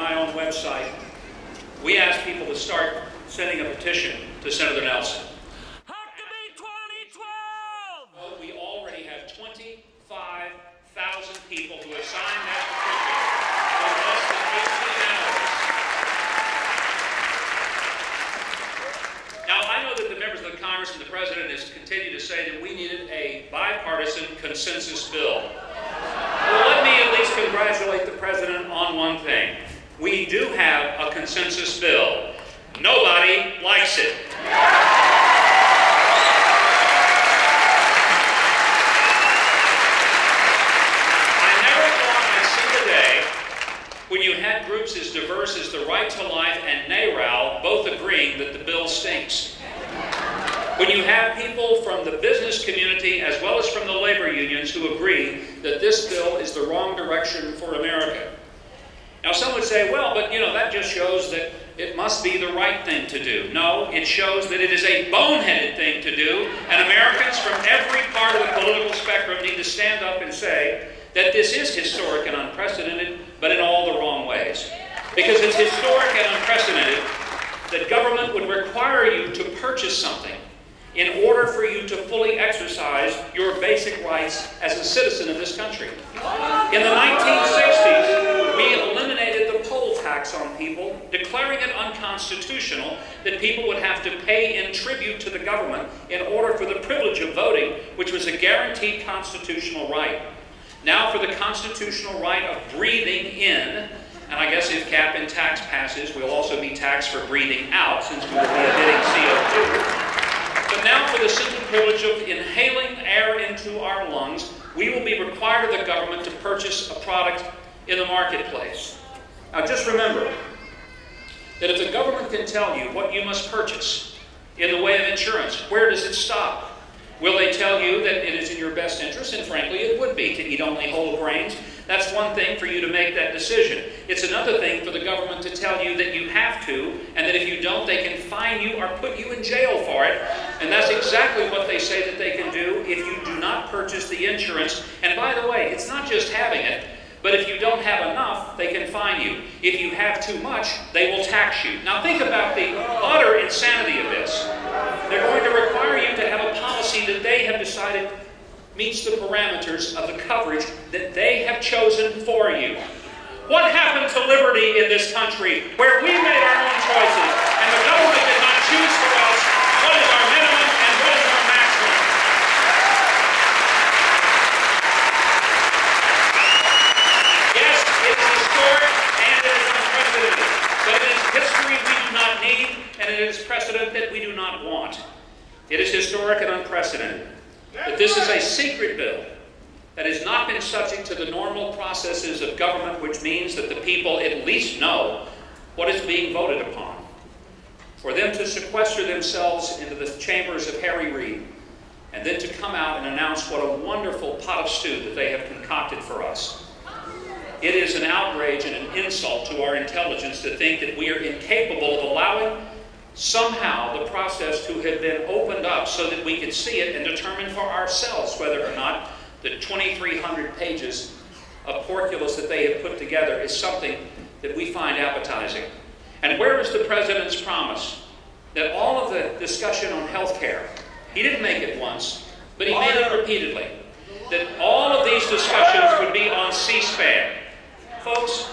my own website, we asked people to start sending a petition to Senator Nelson. Huckabee 2012! Well, we already have 25,000 people who have signed that petition in less than 18 hours. Now, I know that the members of the Congress and the President has continued to say that we needed a bipartisan consensus bill. Well, let me at least congratulate the President on one thing. We do have a consensus bill. Nobody likes it. I never thought I'd see the day when you had groups as diverse as the Right to Life and NARAL both agreeing that the bill stinks. When you have people from the business community as well as from the labor unions who agree that this bill is the wrong direction for America. Now some would say, well, but that just shows that it must be the right thing to do. No, it shows that it is a boneheaded thing to do, and Americans from every part of the political spectrum need to stand up and say that this is historic and unprecedented, but in all the wrong ways. Because it's historic and unprecedented that government would require you to purchase something in order for you to fully exercise your basic rights as a citizen of this country. In the 1960s, we eliminated the poll tax on people, declaring it unconstitutional that people would have to pay in tribute to the government in order for the privilege of voting, which was a guaranteed constitutional right. Now for the constitutional right of breathing in, and I guess if cap and tax passes, we'll also be taxed for breathing out, since we will be emitting CO2. But now for the simple privilege of inhaling air into our lungs, we will be required of the government to purchase a product in the marketplace. Now just remember that if the government can tell you what you must purchase in the way of insurance, where does it stop? Will they tell you that it is in your best interest? And frankly, it would be to eat only whole grains. That's one thing for you to make that decision. It's another thing for the government to tell you that you have to, and that if you don't, they can fine you or put you in jail for it. And that's exactly what they say that they can do if you do not purchase the insurance. And by the way, it's not just having it, but if you don't have enough, they can fine you. If you have too much, they will tax you. Now think about the utter insanity of this. They're going to require you to have a policy that they have decided meets the parameters of the coverage that they have chosen for you. What happened to liberty in this country where we made our own choices and the government did not choose for us what is our minimum and what is our maximum? Yes, it is historic and it is unprecedented, but it is history we do not need and it is precedent that we do not want. It is historic and unprecedented that this is a secret bill that has not been subject to the normal processes of government, which means that the people at least know what is being voted upon. For them to sequester themselves into the chambers of Harry Reid, and then to come out and announce what a wonderful pot of stew that they have concocted for us. It is an outrage and an insult to our intelligence to think that we are incapable of allowing somehow the process to have been opened up so that we could see it and determine for ourselves whether or not the 2,300 pages of porculus that they have put together is something that we find appetizing. And where is the President's promise that all of the discussion on health care, he didn't make it once, but he made it repeatedly, that all of these discussions would be on C-SPAN. Folks,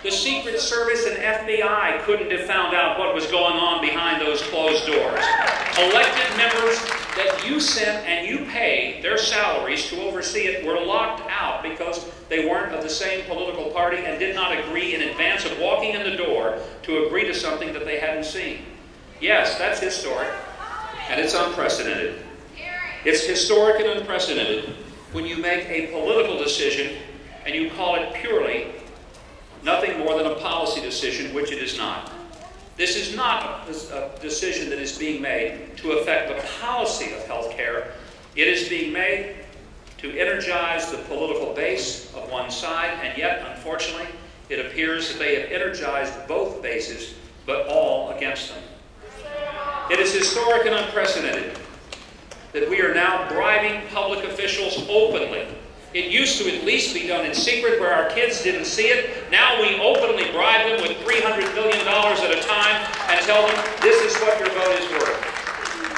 the Secret Service and FBI couldn't have found out what was going on behind those closed doors. Elected members that you sent and you paid their salaries to oversee it were locked out because they weren't of the same political party and did not agree in advance of walking in the door to agree to something that they hadn't seen. Yes, that's historic, and it's unprecedented. It's historic and unprecedented when you make a political decision and you call it purely nothing more than a policy decision, which it is not. This is not a decision that is being made to affect the policy of health care. It is being made to energize the political base of one side, and yet, unfortunately, it appears that they have energized both bases, but all against them. It is historic and unprecedented that we are now bribing public officials openly. It used to at least be done in secret where our kids didn't see it. Now we openly bribe them with $300 million at a time and tell them, this is what your vote is worth.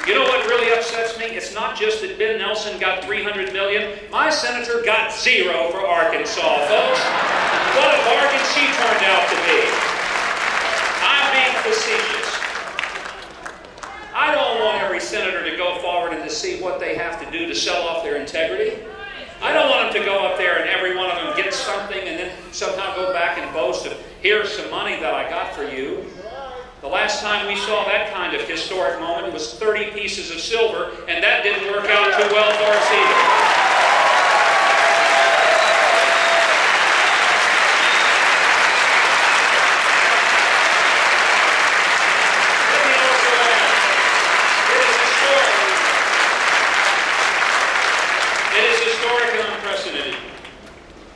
You know what really upsets me? It's not just that Ben Nelson got $300 million. My senator got $0 for Arkansas, folks. What a bargain she turned out to be. I'm being facetious. I don't want every senator to go forward and to see what they have to do to sell off their integrity. I don't want them to go up there and every one of them get something and then somehow go back and boast of, here's some money that I got for you. The last time we saw that kind of historic moment was 30 pieces of silver, and that didn't work out too well for us either.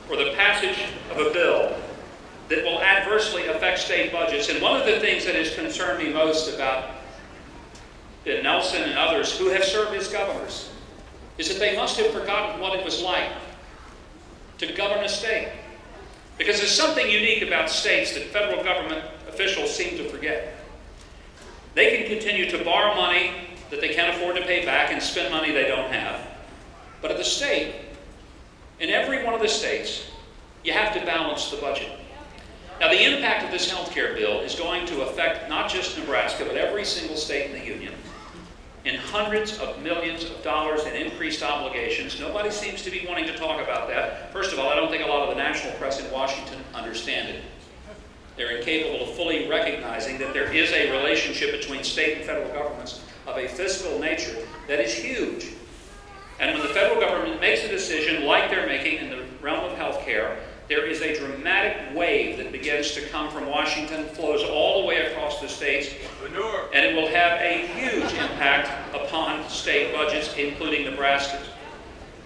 For the passage of a bill that will adversely affect state budgets. And one of the things that has concerned me most about Ben Nelson and others who have served as governors is that they must have forgotten what it was like to govern a state. Because there's something unique about states that federal government officials seem to forget. They can continue to borrow money that they can't afford to pay back and spend money they don't have. But at the state, in every one of the states, you have to balance the budget. Now, the impact of this health care bill is going to affect not just Nebraska, but every single state in the union in hundreds of millions of dollars in increased obligations. Nobody seems to be wanting to talk about that. First of all, I don't think a lot of the national press in Washington understand it. They're incapable of fully recognizing that there is a relationship between state and federal governments of a fiscal nature that is huge. And when the federal government makes a decision like they're making in the realm of health care, there is a dramatic wave that begins to come from Washington, flows all the way across the states, and it will have a huge impact upon state budgets, including Nebraska's.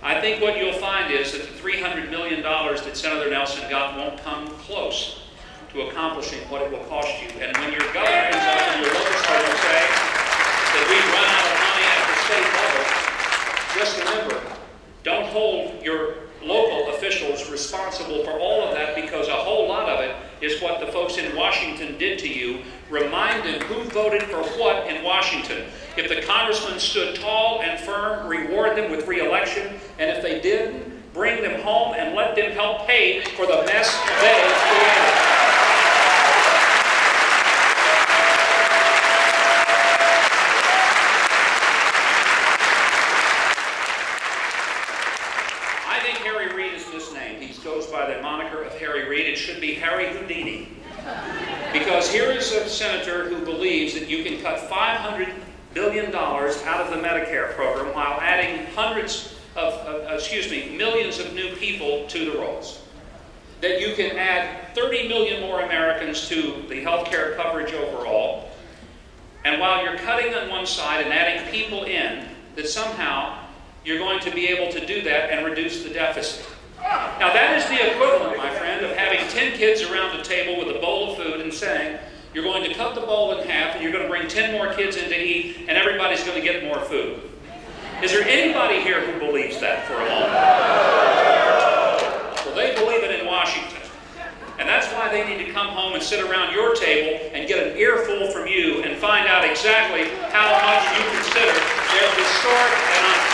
I think what you'll find is that the $300 million that Senator Nelson got won't come close to accomplishing what it will cost you. And when your governor ends up in your legislature say that we've run out of money at the state level, just remember, don't hold your local officials responsible for all of that, because a whole lot of it is what the folks in Washington did to you. Remind them who voted for what in Washington. If the congressman stood tall and firm, reward them with re-election, and if they didn't, bring them home and let them help pay for the mess they created. By the moniker of Harry Reid, it should be Harry Houdini. Because here is a senator who believes that you can cut $500 billion out of the Medicare program while adding millions of new people to the rolls. That you can add 30 million more Americans to the health care coverage overall. And while you're cutting on one side and adding people in, that somehow you're going to be able to do that and reduce the deficit. Now that is the equivalent, my friend, of having 10 kids around a table with a bowl of food and saying, you're going to cut the bowl in half and you're going to bring 10 more kids in to eat and everybody's going to get more food. Is there anybody here who believes that for a moment? Well, they believe it in Washington. And that's why they need to come home and sit around your table and get an earful from you and find out exactly how much you consider their historic and